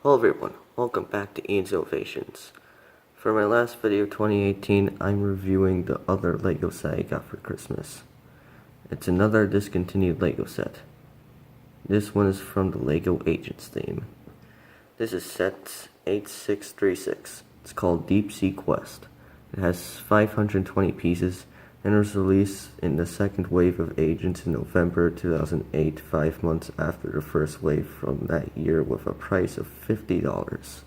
Hello everyone, welcome back to Ian's Innovations. For my last video 2018, I'm reviewing the other LEGO set I got for Christmas. It's another discontinued LEGO set. This one is from the LEGO Agents theme. This is set 8636. It's called Deep Sea Quest. It has 520 pieces and was released in the second wave of Agents in November 2008, 5 months after the first wave from that year, with a price of $50.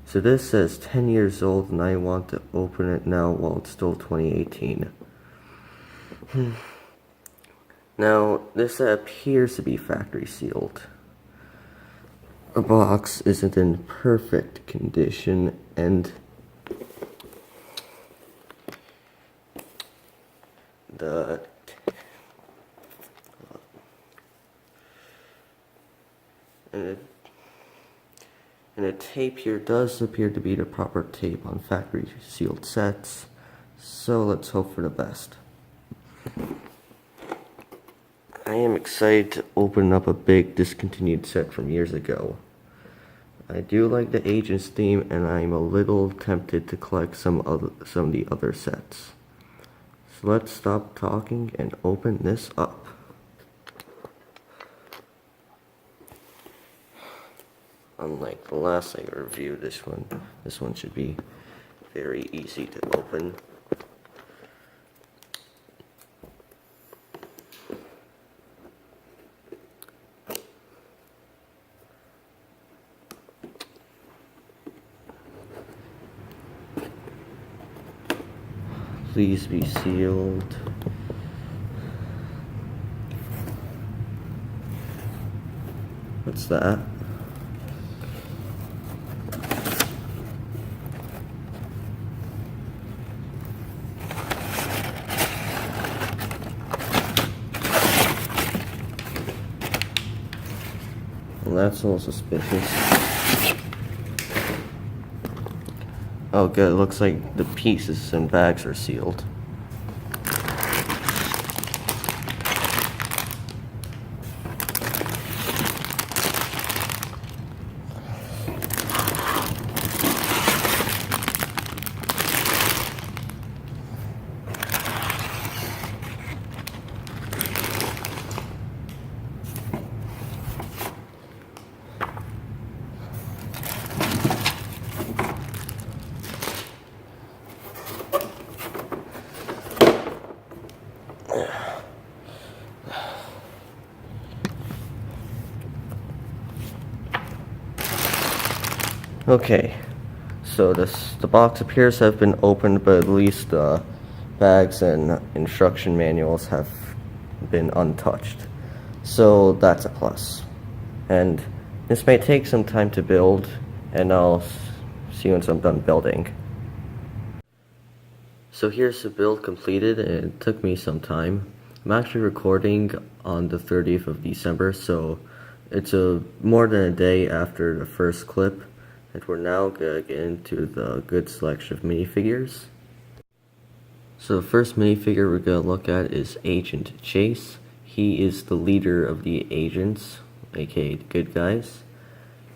So this says 10 years old, and I want to open it now while it's still 2018. Now, this appears to be factory sealed. The box isn't in perfect condition, and the tape here does appear to be the proper tape on factory sealed sets, so let's hope for the best. I am excited to open up a big discontinued set from years ago. I do like the Agents theme, and I'm a little tempted to collect some of the other sets. So let's stop talking and open this up. Unlike the last I reviewed, this one should be very easy to open. Please be sealed. What's that? Well, that's all suspicious. Oh good, it looks like the pieces and bags are sealed. Okay, so the box appears to have been opened, but at least the bags and instruction manuals have been untouched. So that's a plus. And this may take some time to build, and I'll see once I'm done building. So here's the build completed, and it took me some time. I'm actually recording on the 30th of December, so it's more than a day after the first clip. And we're now going to get into the good selection of minifigures. So the first minifigure we're going to look at is Agent Chase. He is the leader of the agents, aka the good guys.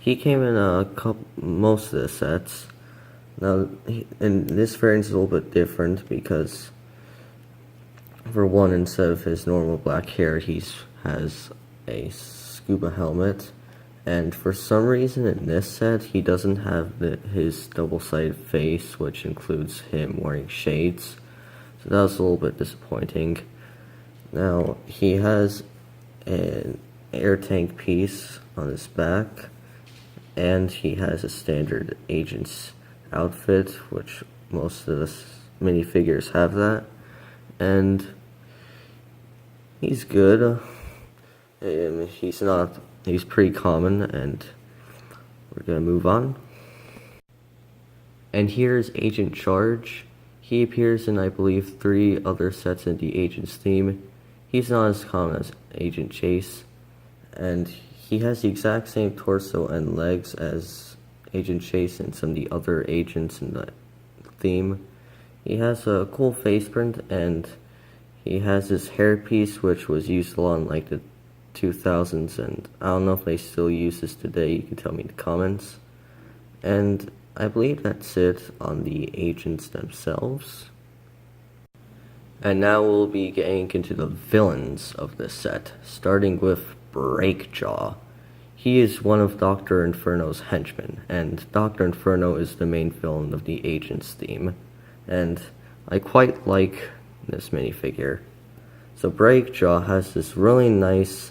He came in most of the sets. Now, and this variant is a little bit different because, for one, instead of his normal black hair, he has a scuba helmet. And for some reason in this set, he doesn't have his double-sided face, which includes him wearing shades. So that was a little bit disappointing. Now, he has an air tank piece on his back, and he has a standard agent's outfit, which most of the minifigures have that. And he's good. He's pretty common, and we're gonna move on. And here's Agent Charge. He appears in, I believe, 3 other sets in the Agents theme. He's not as common as Agent Chase, and he has the exact same torso and legs as Agent Chase and some of the other agents in the theme. He has a cool face print, and he has this hairpiece which was used a lot in like the 2000s, and I don't know if they still use this today. You can tell me in the comments. And I believe that's it on the agents themselves. And now we'll be getting into the villains of this set, starting with Breakjaw. He is one of Dr. Inferno's henchmen, and Dr. Inferno is the main villain of the Agents theme, and I quite like this minifigure. So Breakjaw has this really nice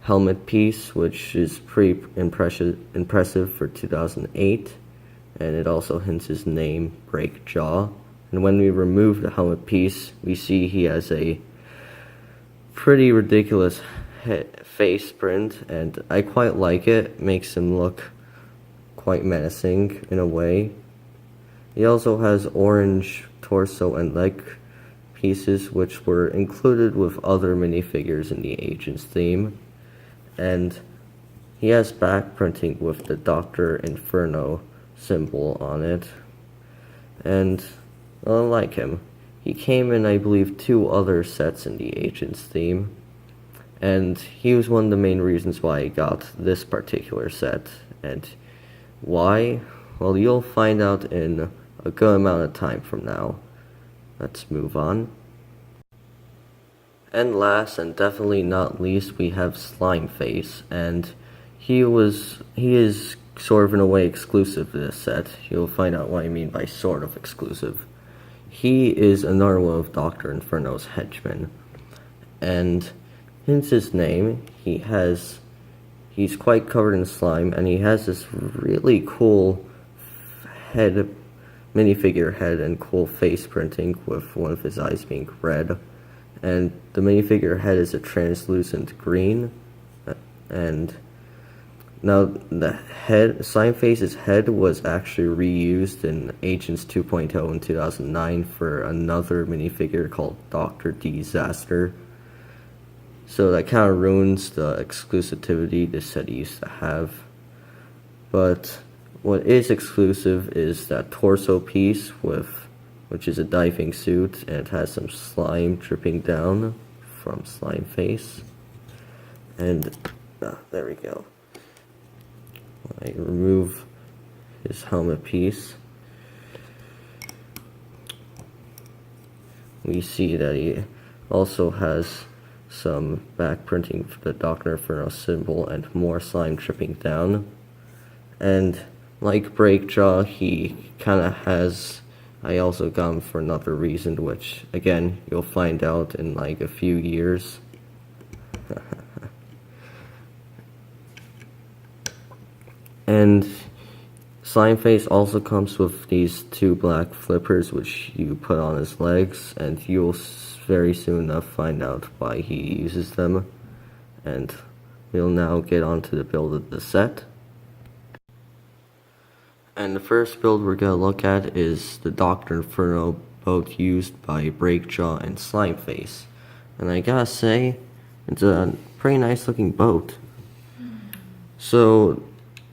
helmet piece, which is pretty impressive for 2008, and it also hints his name, Breakjaw. And when we remove the helmet piece, we see he has a pretty ridiculous face print, and I quite like it. It makes him look quite menacing in a way. He also has orange torso and leg pieces, which were included with other minifigures in the Agents theme. And he has back printing with the Dr. Inferno symbol on it. And I like him. He came in, I believe, 2 other sets in the Agents theme. And he was one of the main reasons why I got this particular set. And why? Well, you'll find out in a good amount of time from now. Let's move on. And last and definitely not least, we have Slimeface, and he is sort of in a way exclusive to this set. You'll find out what I mean by sort of exclusive. He is another one of Dr. Inferno's henchmen, and hence his name, he's quite covered in slime, and he has this really cool minifigure head and cool face printing with one of his eyes being red. And the minifigure head is a translucent green. And now the Slimeface's head was actually reused in Agents 2.0 in 2009 for another minifigure called Dr. Disaster. So that kind of ruins the exclusivity this set used to have. But what is exclusive is that torso piece, which is a diving suit, and it has some slime dripping down from Slimeface. And there we go. I remove his helmet piece. We see that he also has some back printing for the Dr. Inferno symbol and more slime dripping down. And like Breakjaw, he kind of has, I also got him for another reason, which again you'll find out in like a few years. And Slimeface also comes with these 2 black flippers which you put on his legs, and you'll very soon enough find out why he uses them. And we'll now get on to the build of the set. And the first build we're going to look at is the Dr. Inferno boat used by Breakjaw and Slimeface. And I gotta say, it's a pretty nice looking boat. So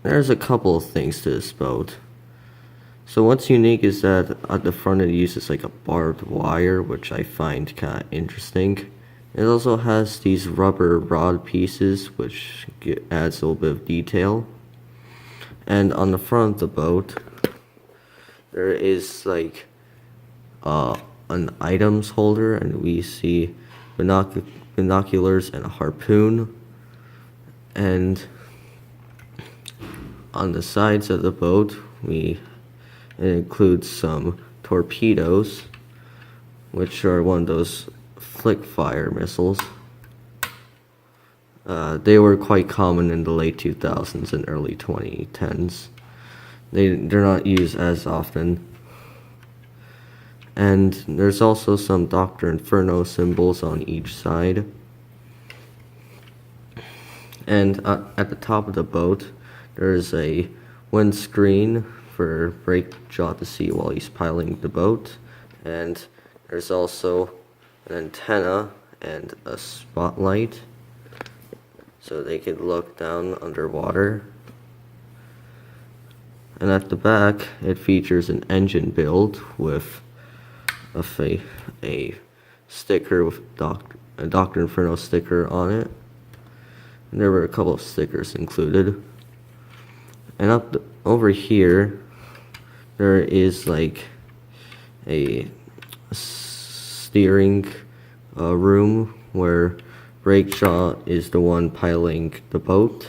there's a couple of things to this boat. So what's unique is that at the front it uses like a barbed wire, which I find kind of interesting. It also has these rubber rod pieces, which adds a little bit of detail. And on the front of the boat, there is like an items holder, and we see binoculars and a harpoon. And on the sides of the boat, it includes some torpedoes, which are one of those flick fire missiles. They were quite common in the late 2000s and early 2010s. They're not used as often. And there's also some Dr. Inferno symbols on each side. And at the top of the boat, there's a windscreen for Breakjaw to see while he's piloting the boat. And there's also an antenna and a spotlight, so they could look down underwater. And at the back, it features an engine build with a sticker with a Dr. Inferno sticker on it. And there were a couple of stickers included. And over here, there is like a steering room where Breakjaw is the one piloting the boat.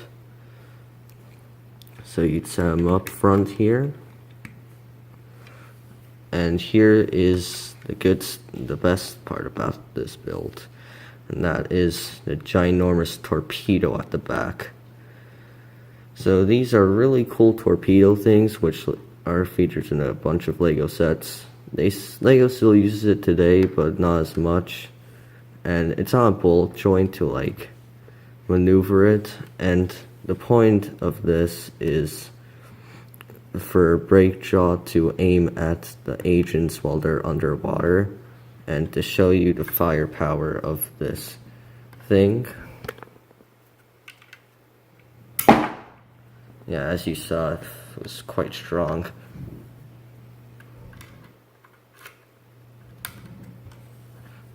So you'd set him up front here. And here is the best part about this build, and that is the ginormous torpedo at the back. So these are really cool torpedo things, which are featured in a bunch of Lego sets. Lego still uses it today, but not as much. And it's on a bolt joint to like maneuver it. And the point of this is for Breakjaw to aim at the agents while they're underwater, and to show you the firepower of this thing. Yeah, as you saw, it was quite strong.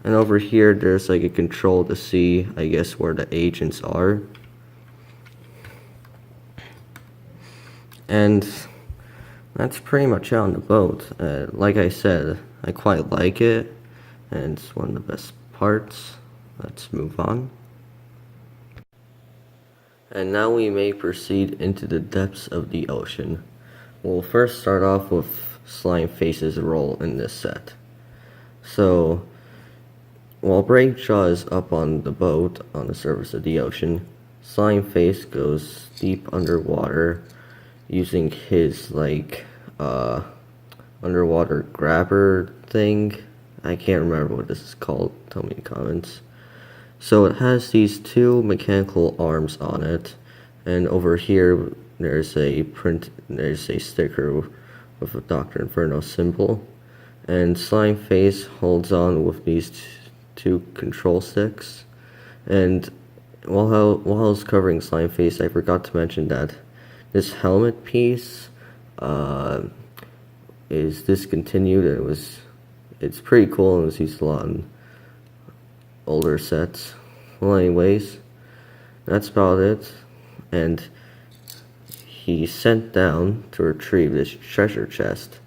And over here, there's like a control to see, I guess, where the agents are. And that's pretty much it on the boat. Like I said, I quite like it, and it's one of the best parts. Let's move on. And now we may proceed into the depths of the ocean. We'll first start off with Slime Face's role in this set. So, while Breakjaw is up on the boat on the surface of the ocean, Slime Face goes deep underwater using his like underwater grabber thing. I can't remember what this is called. Tell me in the comments. So it has these two mechanical arms on it, and over here there's a sticker with a Dr. Inferno symbol, and Slime Face holds on with these two control sticks. And while I was covering Slime Face, I forgot to mention that this helmet piece is discontinued. It's pretty cool, and was used a lot in older sets. Well, anyways, that's about it. And he's sent down to retrieve this treasure chest.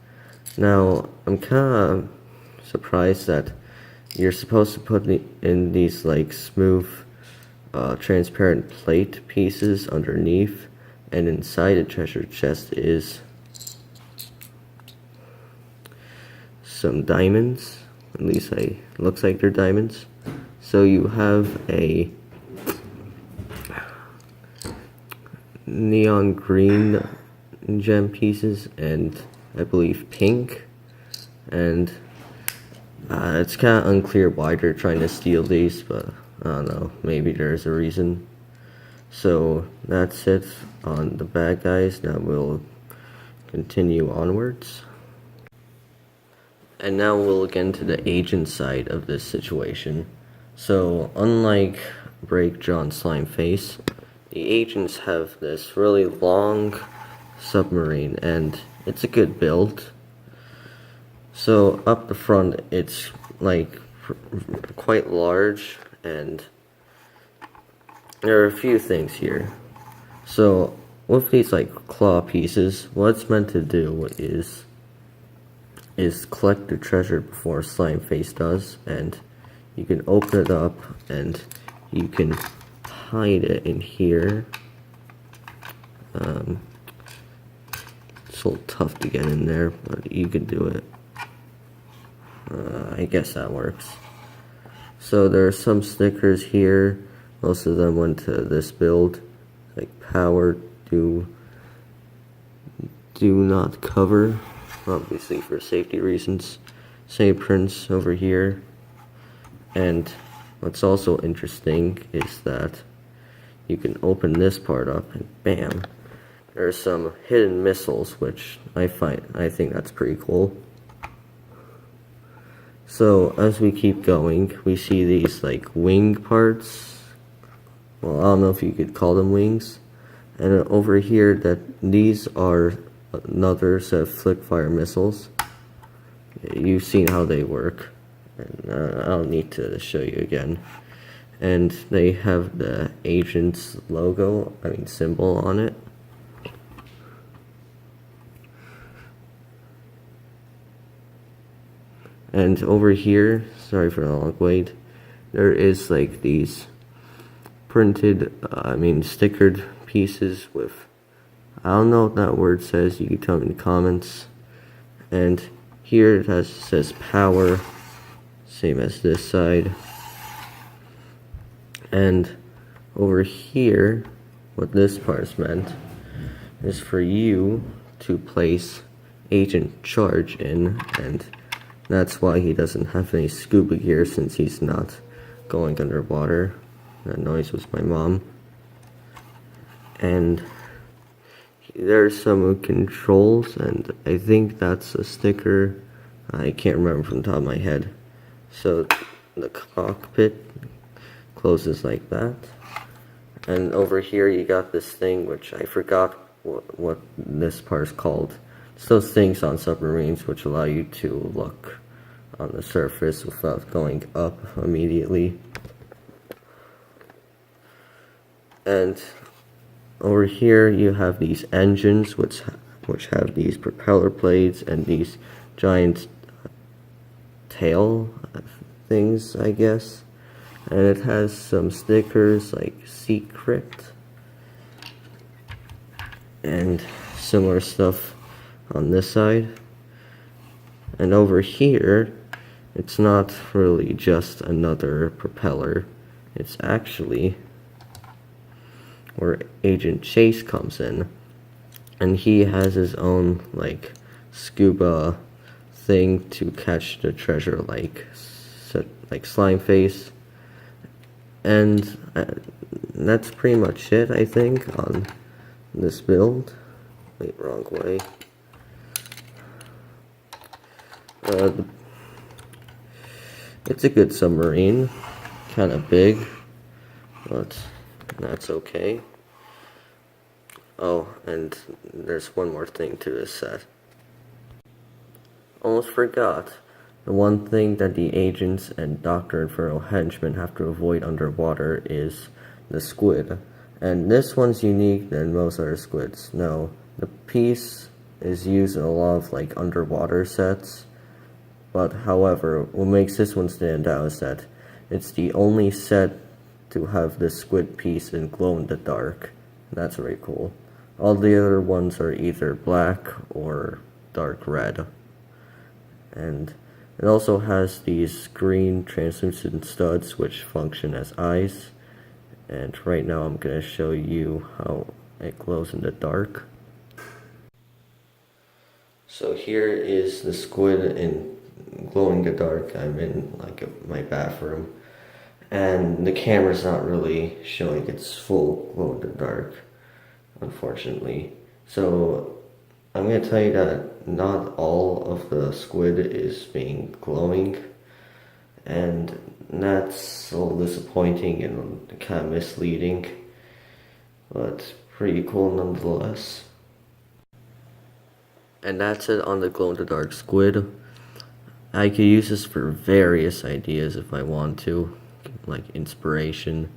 Now, I'm kind of surprised that you're supposed to put in these like smooth, transparent plate pieces underneath, and inside the treasure chest is some diamonds. At least it looks like they're diamonds. So you have a neon green gem pieces, and I believe pink, and it's kind of unclear why they're trying to steal these, but I don't know, maybe there's a reason. So that's it on the bad guys. Now we'll continue onwards. And now we'll get into the agent side of this situation. So unlike Breakjaw and Slime Face, the agents have this really long submarine, and it's a good build. So up the front, it's like quite large, and there are a few things here. So with these like claw pieces, what it's meant to do is collect the treasure before Slime Face does, and you can open it up and you can hide it in here. It's a little tough to get in there, but you can do it. I guess that works. So there are some stickers here. Most of them went to this build, like power, do not cover, obviously for safety reasons. Same prints over here. And what's also interesting is that you can open this part up and bam, there are some hidden missiles, which I think that's pretty cool. So as we keep going, we see these like wing parts. Well, I don't know if you could call them wings. And over here, these are another set of flick fire missiles. You've seen how they work, and I don't need to show you again. And they have the agent's logo, symbol on it. And over here, sorry for the long wait, there is like these printed, stickered pieces with, I don't know what that word says, you can tell me in the comments. And here it says power, same as this side. And over here, what this part is meant is for you to place Agent Charge in, and that's why he doesn't have any scuba gear, since he's not going underwater. That noise was my mom. And there's some controls, and I think that's a sticker. I can't remember from the top of my head. So the cockpit closes like that. And over here you got this thing, which I forgot what this part is called. It's those things on submarines which allow you to look on the surface without going up immediately. And over here you have these engines which have these propeller blades and these giant tail things, I guess. And it has some stickers like secret and similar stuff on this side. And over here, it's not really just another propeller, it's actually where Agent Chase comes in, and he has his own like scuba thing to catch the treasure, like slime face. And that's pretty much it, I think, on this build. Wait, wrong way. It's a good submarine, kind of big, but that's okay. Oh, and there's one more thing to this set. Almost forgot. The one thing that the agents and Dr. Inferno henchmen have to avoid underwater is the squid. And this one's unique than most other squids. No, the piece is used in a lot of like underwater sets. But however, what makes this one stand out is that it's the only set to have this squid piece in glow in the dark. That's very cool. All the other ones are either black or dark red. And it also has these green translucent studs which function as eyes. And right now I'm going to show you how it glows in the dark. So here is the squid in glowing in the dark. I'm in my bathroom. And the camera's not really showing its full glow in the dark, unfortunately. So I'm going to tell you that not all of the squid is being glowing, and that's a little disappointing and kind of misleading, but pretty cool nonetheless. And that's it on the glow-in-the-dark squid. I could use this for various ideas if I want to, like inspiration.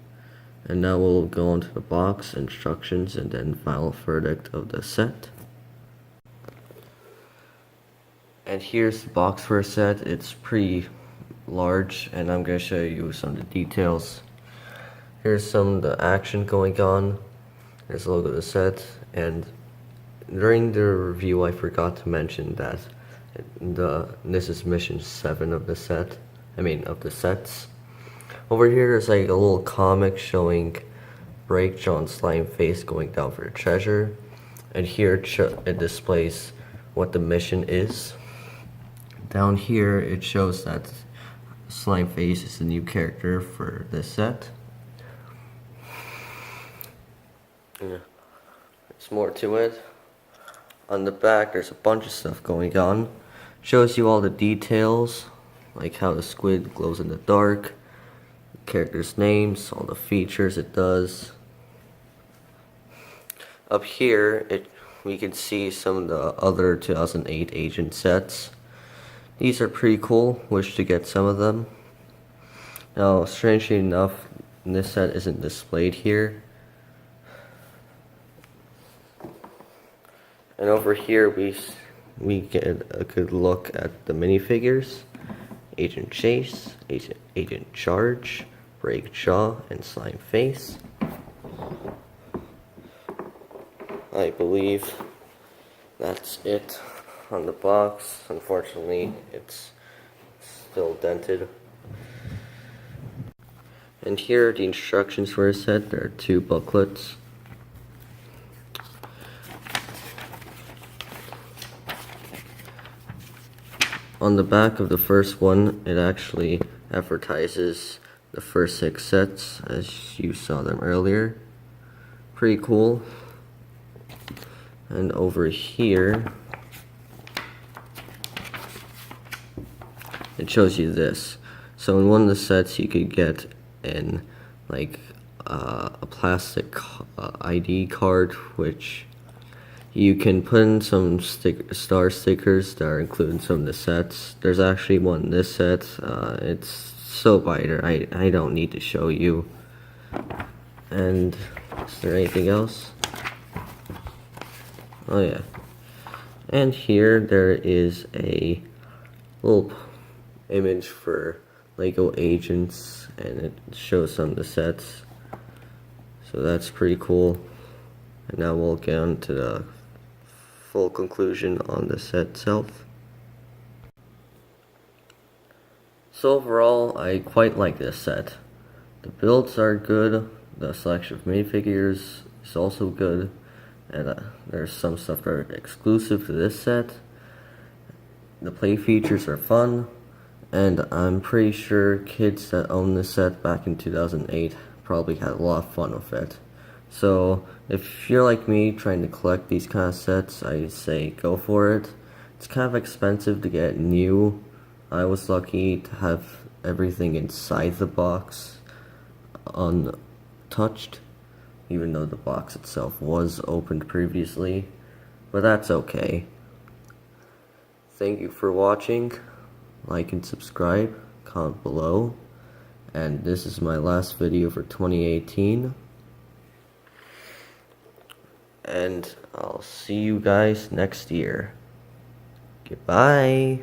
And now we'll go into the box, instructions, and then final verdict of the set. And here's the box for a set. It's pretty large, and I'm going to show you some of the details. Here's some of the action going on. There's the logo of the set, and during the review I forgot to mention that this is mission 7 of the set. Of the sets. Over here there's like a little comic showing Break John's slime face going down for the treasure, and here it displays what the mission is. Down here it shows that Slime Face is the new character for this set. Yeah, there's more to it. On the back there's a bunch of stuff going on. Shows you all the details, like how the squid glows in the dark, the characters' names, all the features it does. Up here we can see some of the other 2008 agent sets. These are pretty cool, wish to get some of them. Now, strangely enough, And this set isn't displayed here. And over here we get a good look at the minifigures. Agent Chase, Agent Charge, Break Jaw, and Slime Face. I believe that's it on the box. Unfortunately, it's still dented. And here are the instructions for a set. There are 2 booklets. On the back of the first one, it actually advertises the first 6 sets as you saw them earlier. Pretty cool. And over here, it shows you this. So in one of the sets you could get in like a plastic ID card, which you can put in some star stickers that are included in some of the sets. There's actually one in this set. It's so biter, I don't need to show you. And is there anything else? Oh yeah. And here there is a little image for Lego agents, and it shows some of the sets. So that's pretty cool. And now we'll get on to the full conclusion on the set itself. So overall, I quite like this set. The builds are good, the selection of minifigures is also good, and there's some stuff that are exclusive to this set. The play features are fun, and I'm pretty sure kids that owned this set back in 2008 probably had a lot of fun with it. So if you're like me trying to collect these kind of sets, I say go for it. It's kind of expensive to get new. I was lucky to have everything inside the box untouched, even though the box itself was opened previously, but that's okay. Thank you for watching. Like and subscribe, comment below, and this is my last video for 2018, and I'll see you guys next year. Goodbye.